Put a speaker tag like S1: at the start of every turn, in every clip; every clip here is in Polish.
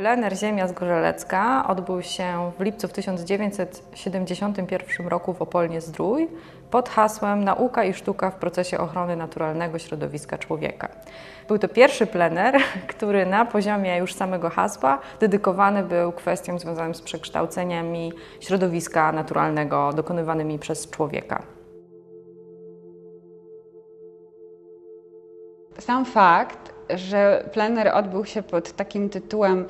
S1: Plener Ziemia Zgorzelecka odbył się w lipcu w 1971 roku w Opolnie-Zdrój pod hasłem Nauka i sztuka w procesie ochrony naturalnego środowiska człowieka. Był to pierwszy plener, który na poziomie już samego hasła dedykowany był kwestiom związanym z przekształceniami środowiska naturalnego dokonywanymi przez człowieka.
S2: Sam fakt, że plener odbył się pod takim tytułem,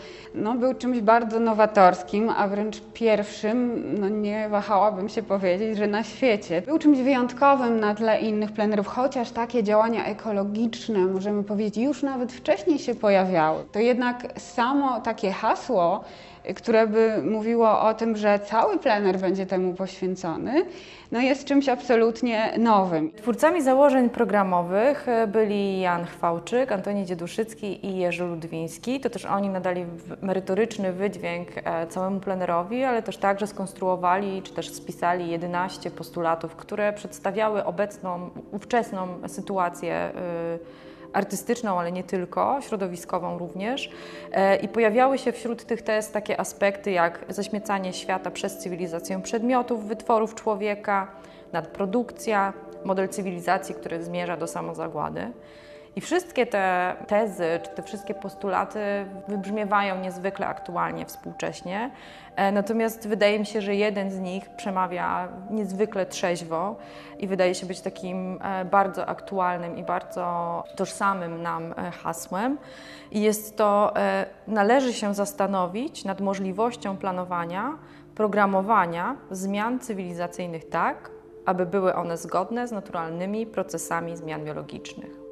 S2: był czymś bardzo nowatorskim, a wręcz pierwszym, nie wahałabym się powiedzieć, że na świecie. Był czymś wyjątkowym na tle innych plenerów, chociaż takie działania ekologiczne, możemy powiedzieć, już nawet wcześniej się pojawiały. To jednak samo takie hasło, które by mówiło o tym, że cały plener będzie temu poświęcony, jest czymś absolutnie nowym.
S1: Twórcami założeń programowych byli Jan Chwałczyk, Antoni Dzieduszycki i Jerzy Ludwiński. To też oni nadali merytoryczny wydźwięk całemu plenerowi, ale też także skonstruowali czy też spisali 11 postulatów, które przedstawiały ówczesną sytuację artystyczną, ale nie tylko, środowiskową również. I pojawiały się wśród tych tez takie aspekty jak zaśmiecanie świata przez cywilizację przedmiotów, wytworów człowieka, nadprodukcja, model cywilizacji, który zmierza do samozagłady. I wszystkie te tezy, czy te wszystkie postulaty wybrzmiewają niezwykle aktualnie, współcześnie. Natomiast wydaje mi się, że jeden z nich przemawia niezwykle trzeźwo i wydaje się być takim bardzo aktualnym i bardzo tożsamym nam hasłem. I jest to, należy się zastanowić nad możliwością planowania, programowania zmian cywilizacyjnych tak, aby były one zgodne z naturalnymi procesami zmian biologicznych.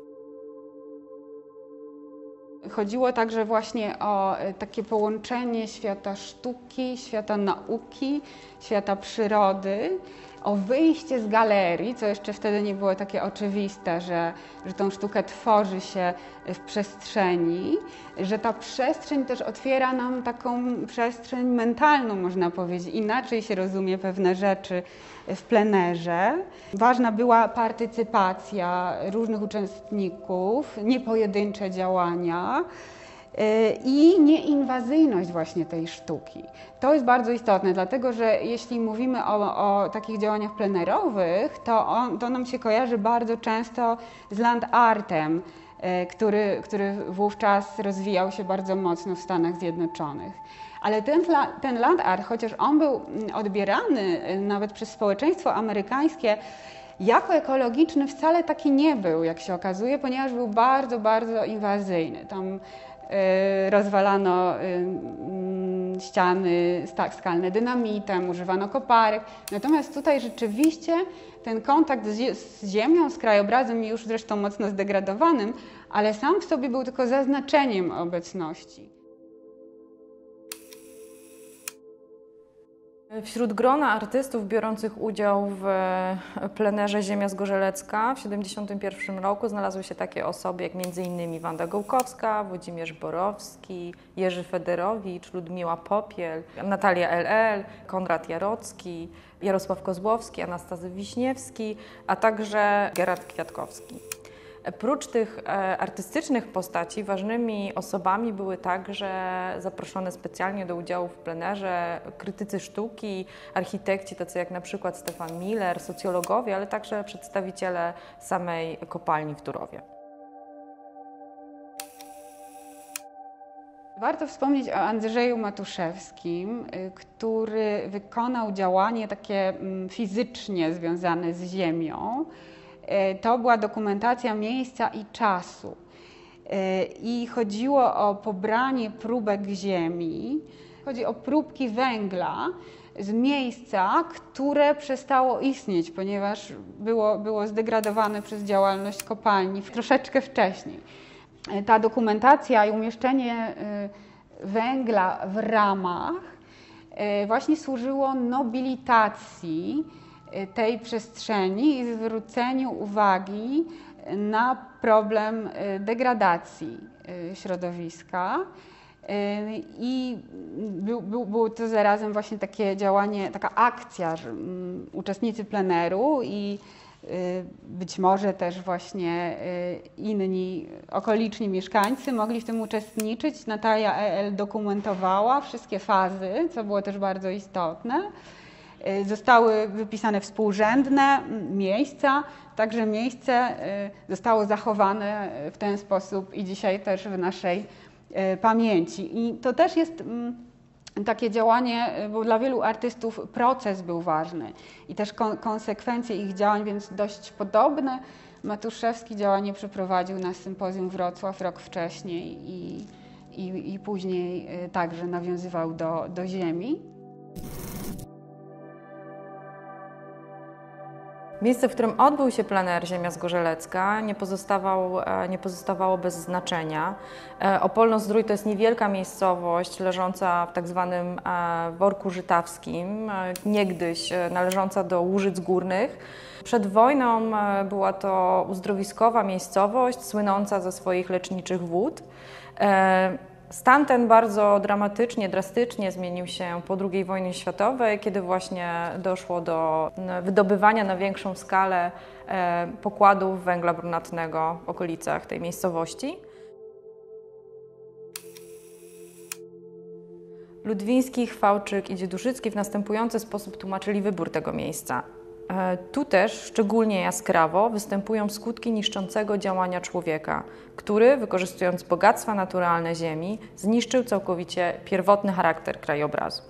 S2: Chodziło także właśnie o takie połączenie świata sztuki, świata nauki, świata przyrody, o wyjście z galerii, co jeszcze wtedy nie było takie oczywiste, że tą sztukę tworzy się w przestrzeni, że ta przestrzeń też otwiera nam taką przestrzeń mentalną, można powiedzieć. Inaczej się rozumie pewne rzeczy w plenerze. Ważna była partycypacja różnych uczestników, niepojedyncze działania i nieinwazyjność właśnie tej sztuki. To jest bardzo istotne, dlatego że jeśli mówimy o takich działaniach plenerowych, to nam się kojarzy bardzo często z land artem, który wówczas rozwijał się bardzo mocno w Stanach Zjednoczonych. Ale ten land art, chociaż on był odbierany nawet przez społeczeństwo amerykańskie jako ekologiczny, wcale taki nie był, jak się okazuje, ponieważ był bardzo, bardzo inwazyjny. Tam rozwalano ściany skalne dynamitem, używano koparek. Natomiast tutaj rzeczywiście ten kontakt z ziemią, z krajobrazem już zresztą mocno zdegradowanym, ale sam w sobie był tylko zaznaczeniem obecności.
S1: Wśród grona artystów biorących udział w plenerze Ziemia Zgorzelecka w 1971 roku znalazły się takie osoby jak m.in. Wanda Gołkowska, Włodzimierz Borowski, Jerzy Federowicz, Ludmiła Popiel, Natalia LL, Konrad Jarocki, Jarosław Kozłowski, Anastazy Wiśniewski, a także Gerard Kwiatkowski. Prócz tych artystycznych postaci ważnymi osobami były także zaproszone specjalnie do udziału w plenerze krytycy sztuki, architekci tacy jak na przykład Stefan Miller, socjologowie, ale także przedstawiciele samej kopalni w Turowie.
S2: Warto wspomnieć o Andrzeju Matuszewskim, który wykonał działanie takie fizycznie związane z ziemią. To była dokumentacja miejsca i czasu. I chodziło o pobranie próbek ziemi. Chodzi o próbki węgla z miejsca, które przestało istnieć, ponieważ było zdegradowane przez działalność kopalni troszeczkę wcześniej. Ta dokumentacja i umieszczenie węgla w ramach właśnie służyło nobilitacji tej przestrzeni i zwróceniu uwagi na problem degradacji środowiska. I było to zarazem właśnie takie działanie, taka akcja, że uczestnicy pleneru i być może też właśnie inni okoliczni mieszkańcy mogli w tym uczestniczyć. Natalia E.L. dokumentowała wszystkie fazy, co było też bardzo istotne. Zostały wypisane współrzędne miejsca, także miejsce zostało zachowane w ten sposób i dzisiaj też w naszej pamięci. I to też jest takie działanie, bo dla wielu artystów proces był ważny i też konsekwencje ich działań, więc dość podobne. Matuszewski działanie przeprowadził na Sympozjum Wrocław rok wcześniej i później także nawiązywał do ziemi.
S1: Miejsce, w którym odbył się plener Ziemia Zgorzelecka, nie pozostawało bez znaczenia. Opolno-Zdrój to jest niewielka miejscowość leżąca w tak zwanym worku żytawskim, niegdyś należąca do Łużyc Górnych. Przed wojną była to uzdrowiskowa miejscowość, słynąca ze swoich leczniczych wód. Stan ten bardzo dramatycznie, drastycznie zmienił się po II wojnie światowej, kiedy właśnie doszło do wydobywania na większą skalę pokładów węgla brunatnego w okolicach tej miejscowości. Ludwiński, Chwałczyk i Dzieduszycki w następujący sposób tłumaczyli wybór tego miejsca. Tu też szczególnie jaskrawo występują skutki niszczącego działania człowieka, który, wykorzystując bogactwa naturalne ziemi, zniszczył całkowicie pierwotny charakter krajobrazu.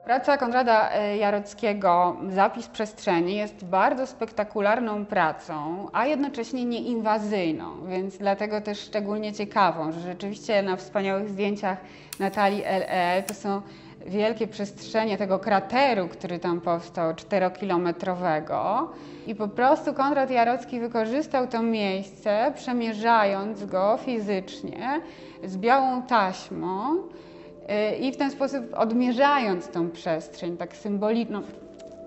S2: Praca Konrada Jarockiego, Zapis przestrzeni, jest bardzo spektakularną pracą, a jednocześnie nieinwazyjną, więc dlatego też szczególnie ciekawą, że rzeczywiście na wspaniałych zdjęciach Natalii L.E. to są wielkie przestrzenie tego krateru, który tam powstał, 4-kilometrowego. I po prostu Konrad Jarocki wykorzystał to miejsce, przemierzając go fizycznie z białą taśmą, i w ten sposób odmierzając tą przestrzeń, tak symbolicznie,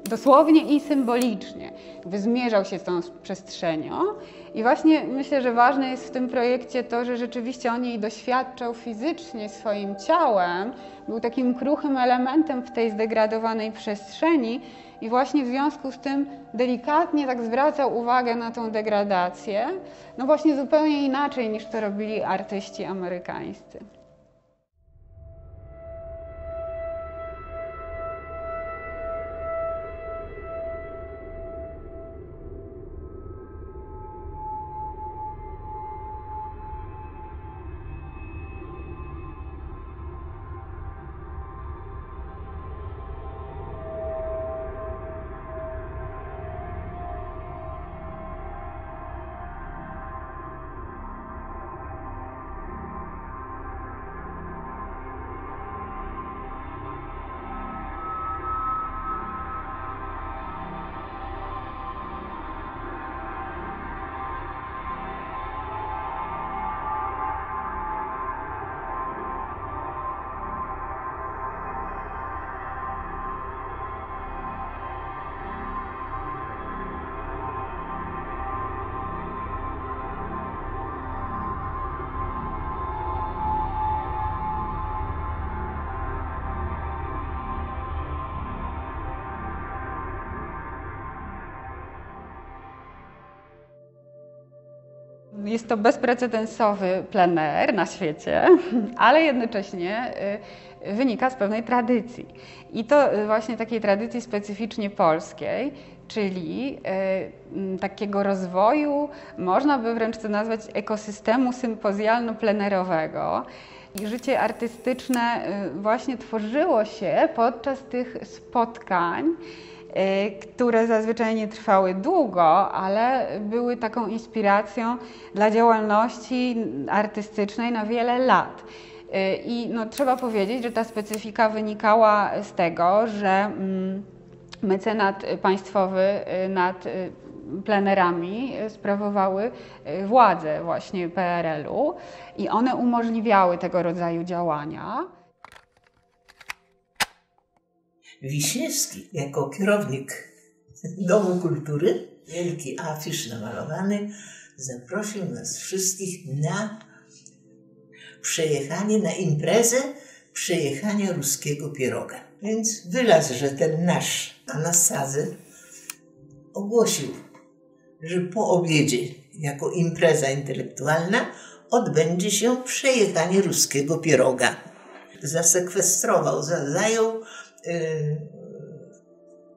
S2: dosłownie i symbolicznie, zmierzał się z tą przestrzenią. I właśnie myślę, że ważne jest w tym projekcie to, że rzeczywiście on jej doświadczał fizycznie swoim ciałem, był takim kruchym elementem w tej zdegradowanej przestrzeni i właśnie w związku z tym delikatnie tak zwracał uwagę na tą degradację, no właśnie zupełnie inaczej niż to robili artyści amerykańscy. Jest to bezprecedensowy plener na świecie, ale jednocześnie wynika z pewnej tradycji. I to właśnie takiej tradycji specyficznie polskiej, czyli takiego rozwoju, można by wręcz to nazwać ekosystemu sympozjalno-plenerowego. I życie artystyczne właśnie tworzyło się podczas tych spotkań, które zazwyczaj nie trwały długo, ale były taką inspiracją dla działalności artystycznej na wiele lat. I no, trzeba powiedzieć, że ta specyfika wynikała z tego, że mecenat państwowy nad plenerami sprawowały władze właśnie PRL-u i one umożliwiały tego rodzaju działania.
S3: Wiśniewski jako kierownik Domu Kultury, wielki afisz namalowany, zaprosił nas wszystkich na przejechanie, na imprezę przejechania ruskiego pieroga. Więc wylazł, że ten nasz Anastazy ogłosił, że po obiedzie, jako impreza intelektualna, odbędzie się przejechanie ruskiego pieroga. Zasekwestrował, zajął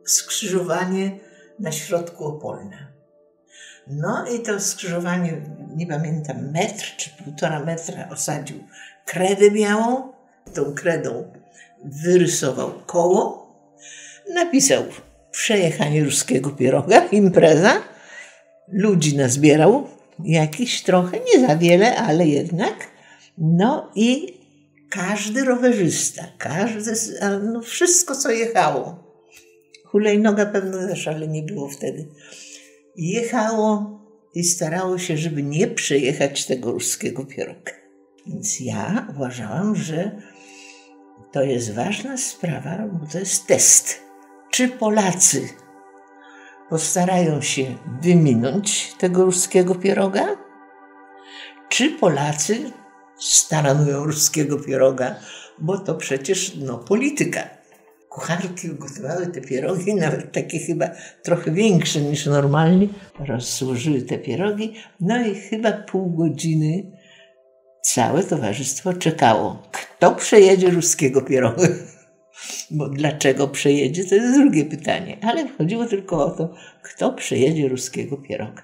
S3: skrzyżowanie na środku Opolna. No i to skrzyżowanie, nie pamiętam, metr czy 1,5 metra osadził kredę białą. Tą kredą wyrysował koło, napisał przejechanie ruskiego pieroga, impreza. Ludzi nazbierał, jakiś trochę, nie za wiele, ale jednak. No i każdy rowerzysta, no wszystko co jechało. Hulajnoga pewno też, ale nie było wtedy. Jechało i starało się, żeby nie przejechać tego ruskiego pieroga. Więc ja uważałam, że to jest ważna sprawa, bo to jest test. Czy Polacy postarają się wyminąć tego ruskiego pieroga? Czy Polacy staranują ruskiego pieroga? Bo to przecież polityka. Kucharki ugotowały te pierogi, nawet takie chyba trochę większe niż normalnie. Rozłożyły te pierogi, no i chyba pół godziny całe towarzystwo czekało. Kto przejedzie ruskiego pieroga? Bo dlaczego przejedzie, to jest drugie pytanie. Ale chodziło tylko o to, kto przejedzie ruskiego pieroga.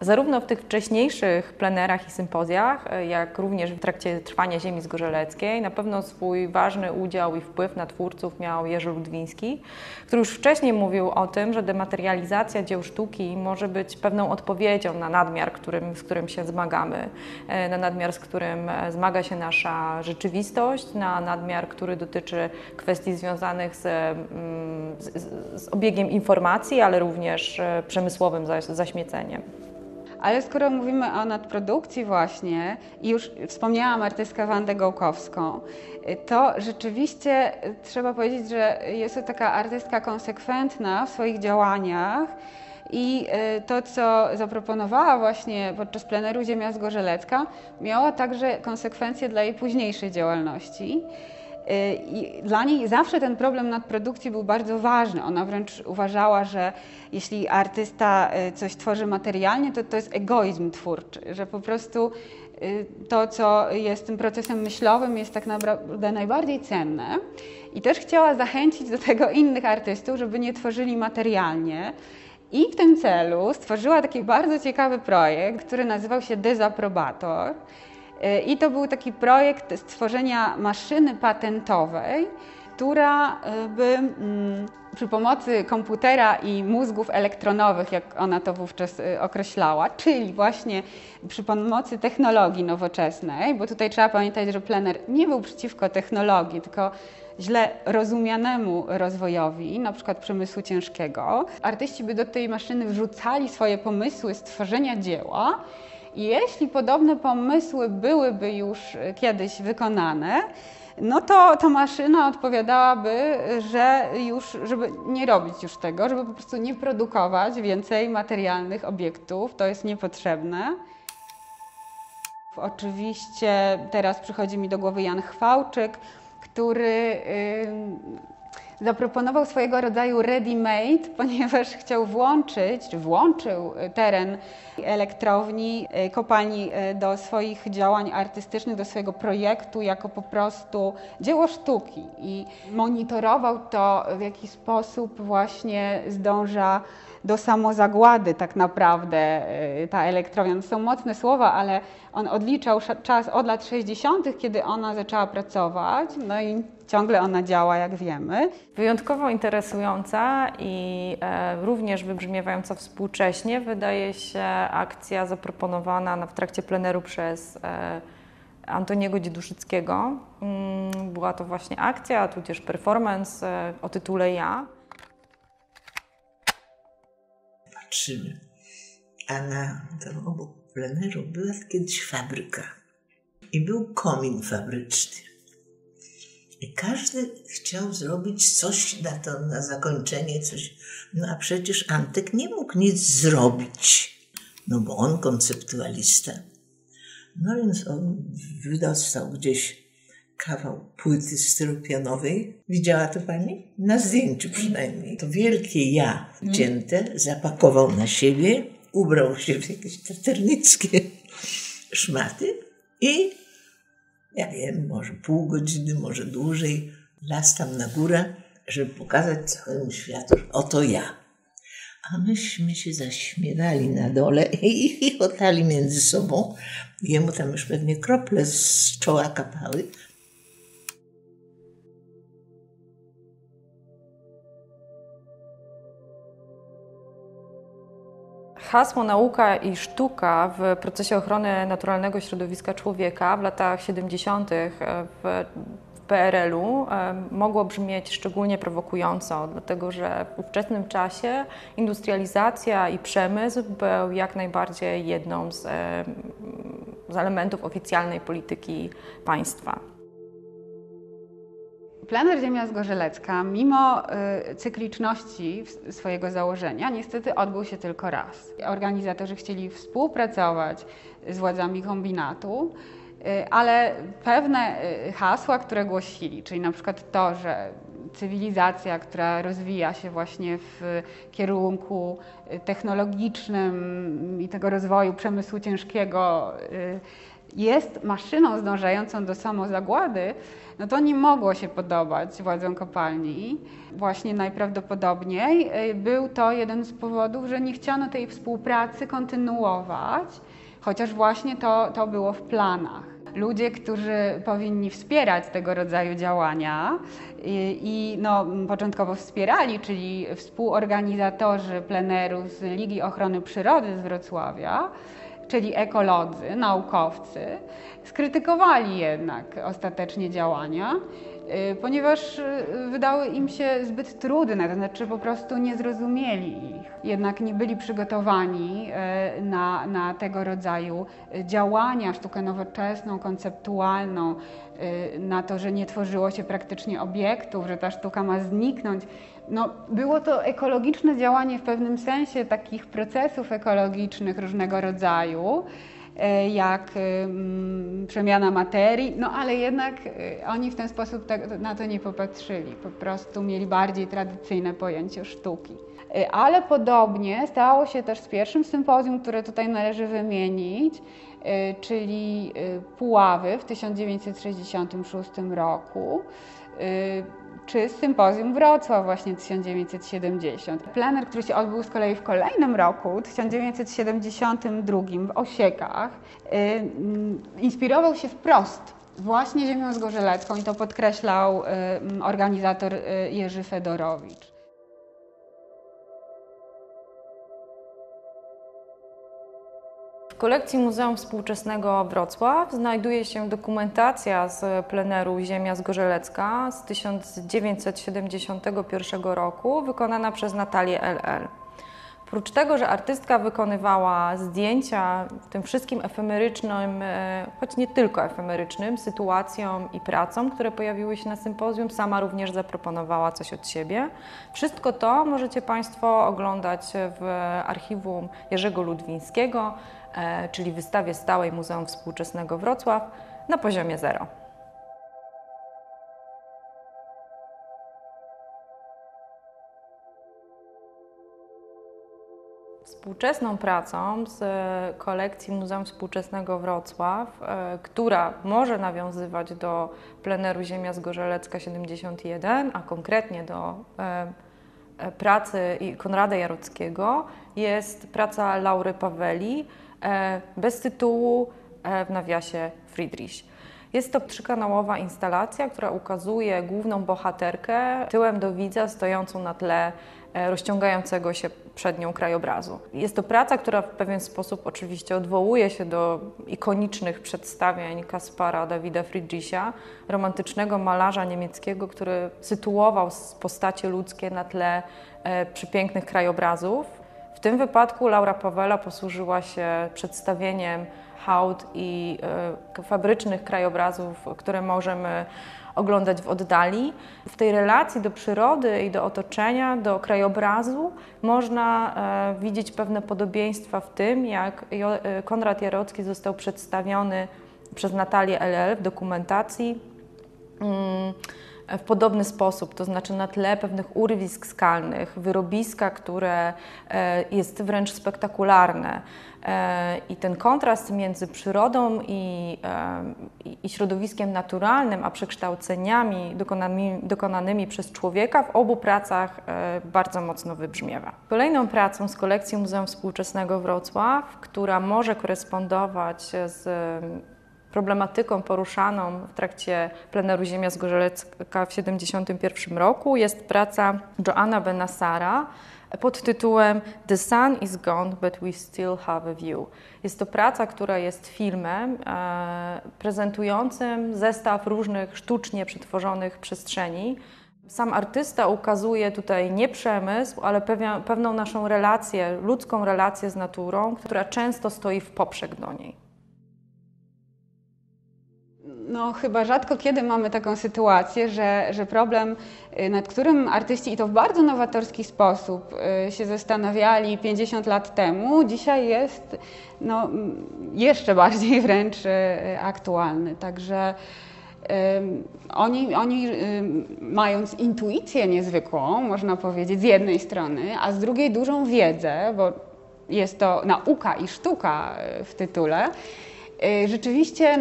S1: Zarówno w tych wcześniejszych plenerach i sympozjach, jak również w trakcie trwania Ziemi Zgorzeleckiej na pewno swój ważny udział i wpływ na twórców miał Jerzy Ludwiński, który już wcześniej mówił o tym, że dematerializacja dzieł sztuki może być pewną odpowiedzią na nadmiar, z którym się zmagamy, na nadmiar, z którym zmaga się nasza rzeczywistość, na nadmiar, który dotyczy kwestii związanych z obiegiem informacji, ale również przemysłowym zaśmieceniem.
S2: Ale skoro mówimy o nadprodukcji właśnie i już wspomniałam artystkę Wandę Gołkowską, to rzeczywiście trzeba powiedzieć, że jest to taka artystka konsekwentna w swoich działaniach i to, co zaproponowała właśnie podczas pleneru Ziemia Zgorzelecka, miało także konsekwencje dla jej późniejszej działalności. I dla niej zawsze ten problem nadprodukcji był bardzo ważny. Ona wręcz uważała, że jeśli artysta coś tworzy materialnie, to jest egoizm twórczy, że po prostu to, co jest tym procesem myślowym, jest tak naprawdę najbardziej cenne. I też chciała zachęcić do tego innych artystów, żeby nie tworzyli materialnie. I w tym celu stworzyła taki bardzo ciekawy projekt, który nazywał się Dezaprobator. I to był taki projekt stworzenia maszyny patentowej, która by przy pomocy komputera i mózgów elektronowych, jak ona to wówczas określała, czyli właśnie przy pomocy technologii nowoczesnej, bo tutaj trzeba pamiętać, że plener nie był przeciwko technologii, tylko źle rozumianemu rozwojowi, na przykład przemysłu ciężkiego. Artyści by do tej maszyny wrzucali swoje pomysły stworzenia dzieła, i jeśli podobne pomysły byłyby już kiedyś wykonane, no to maszyna odpowiadałaby, że żeby nie robić już tego, żeby po prostu nie produkować więcej materialnych obiektów, to jest niepotrzebne. Oczywiście teraz przychodzi mi do głowy Jan Chwałczyk, który zaproponował swojego rodzaju ready-made, ponieważ chciał włączył teren elektrowni, kopalni do swoich działań artystycznych, do swojego projektu jako po prostu dzieło sztuki i monitorował to, w jaki sposób właśnie zdąża do samozagłady tak naprawdę ta elektrownia. To są mocne słowa, ale on odliczał czas od lat 60., kiedy ona zaczęła pracować, no i ciągle ona działa, jak wiemy.
S1: Wyjątkowo interesująca i również wybrzmiewająca współcześnie wydaje się akcja zaproponowana w trakcie pleneru przez Antoniego Dzieduszyckiego. Była to właśnie akcja, tudzież performance o tytule Ja.
S3: Patrzymy, a tam obok pleneru była kiedyś fabryka i był komin fabryczny. I każdy chciał zrobić coś na zakończenie, coś. No a przecież Antek nie mógł nic zrobić, no bo on konceptualista. No więc on wydostał gdzieś kawał płyty styropianowej. Widziała to pani? Na zdjęciu przynajmniej. To wielkie ja wcięte zapakował na siebie, ubrał się w jakieś taternickie szmaty i ja wiem, może pół godziny, może dłużej, las tam na górę, żeby pokazać całemu światu, że oto ja. A myśmy się zaśmiewali na dole i chotali między sobą. Jemu tam już pewnie krople z czoła kapały.
S1: Hasło nauka i sztuka w procesie ochrony naturalnego środowiska człowieka w latach 70. w PRL-u mogło brzmieć szczególnie prowokująco, dlatego że w ówczesnym czasie industrializacja i przemysł był jak najbardziej jedną z elementów oficjalnej polityki państwa.
S2: Plener Ziemia Zgorzelecka, mimo cykliczności swojego założenia, niestety odbył się tylko raz. Organizatorzy chcieli współpracować z władzami kombinatu, ale pewne hasła, które głosili, czyli na przykład to, że cywilizacja, która rozwija się właśnie w kierunku technologicznym i tego rozwoju przemysłu ciężkiego, jest maszyną zdążającą do samozagłady, no to nie mogło się podobać władzom kopalni. Właśnie najprawdopodobniej był to jeden z powodów, że nie chciano tej współpracy kontynuować, chociaż właśnie to było w planach. Ludzie, którzy powinni wspierać tego rodzaju działania i początkowo wspierali, czyli współorganizatorzy pleneru z Ligi Ochrony Przyrody z Wrocławia, czyli ekolodzy, naukowcy, skrytykowali jednak ostatecznie działania, ponieważ wydały im się zbyt trudne, to znaczy po prostu nie zrozumieli ich. Jednak nie byli przygotowani na tego rodzaju działania, sztukę nowoczesną, konceptualną, na to, że nie tworzyło się praktycznie obiektów, że ta sztuka ma zniknąć. Było to ekologiczne działanie w pewnym sensie takich procesów ekologicznych różnego rodzaju, jak przemiana materii, ale jednak oni w ten sposób na to nie popatrzyli, po prostu mieli bardziej tradycyjne pojęcie sztuki. Ale podobnie stało się też z pierwszym sympozjum, które tutaj należy wymienić, czyli Puławy w 1966 roku, czy Sympozjum Wrocław właśnie 1970. Plener, który się odbył z kolei w kolejnym roku, 1972 w Osiekach, inspirował się wprost właśnie Ziemią Zgorzelecką i to podkreślał organizator Jerzy Fedorowicz.
S1: W kolekcji Muzeum Współczesnego Wrocław znajduje się dokumentacja z pleneru Ziemia Zgorzelecka z 1971 roku, wykonana przez Natalię LL. Oprócz tego, że artystka wykonywała zdjęcia tym wszystkim efemerycznym, choć nie tylko efemerycznym, sytuacjom i pracom, które pojawiły się na sympozjum, sama również zaproponowała coś od siebie. Wszystko to możecie Państwo oglądać w archiwum Jerzego Ludwińskiego, czyli wystawie stałej Muzeum Współczesnego Wrocław na poziomie 0. Współczesną pracą z kolekcji Muzeum Współczesnego Wrocław, która może nawiązywać do pleneru Ziemia Zgorzelecka 71, a konkretnie do pracy Konrada Jarockiego, jest praca Laury Paweli bez tytułu, w nawiasie Friedrich. Jest to trzykanałowa instalacja, która ukazuje główną bohaterkę tyłem do widza stojącą na tle rozciągającego się przed nią krajobrazu. Jest to praca, która w pewien sposób oczywiście odwołuje się do ikonicznych przedstawień Caspara Davida Friedricha, romantycznego malarza niemieckiego, który sytuował postacie ludzkie na tle przepięknych krajobrazów. W tym wypadku Laura Pawela posłużyła się przedstawieniem hałd i fabrycznych krajobrazów, które możemy oglądać w oddali. W tej relacji do przyrody i do otoczenia, do krajobrazu można widzieć pewne podobieństwa w tym, jak Konrad Jarocki został przedstawiony przez Natalię LL w dokumentacji w podobny sposób, to znaczy na tle pewnych urwisk skalnych, wyrobiska, które jest wręcz spektakularne. I ten kontrast między przyrodą i środowiskiem naturalnym, a przekształceniami dokonanymi przez człowieka w obu pracach bardzo mocno wybrzmiewa. Kolejną pracą z kolekcji Muzeum Współczesnego Wrocław, która może korespondować z problematyką poruszaną w trakcie pleneru Ziemia Zgorzelecka w 1971 roku jest praca Joanna Benassara pod tytułem The sun is gone, but we still have a view. Jest to praca, która jest filmem prezentującym zestaw różnych sztucznie przetworzonych przestrzeni. Sam artysta ukazuje tutaj nie przemysł, ale pewną naszą relację, ludzką relację z naturą, która często stoi w poprzek do niej.
S2: No, chyba rzadko kiedy mamy taką sytuację, że problem, nad którym artyści, i to w bardzo nowatorski sposób, się zastanawiali 50 lat temu, dzisiaj jest jeszcze bardziej wręcz aktualny. Także oni mając intuicję niezwykłą, można powiedzieć, z jednej strony, a z drugiej dużą wiedzę, bo jest to nauka i sztuka w tytule, rzeczywiście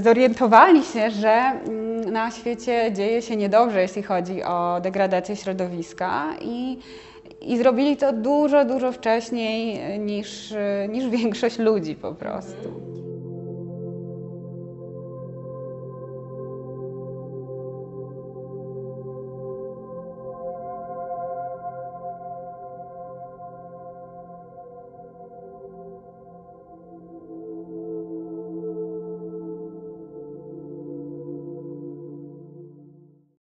S2: zorientowali się, że na świecie dzieje się niedobrze, jeśli chodzi o degradację środowiska i zrobili to dużo, dużo wcześniej niż większość ludzi po prostu.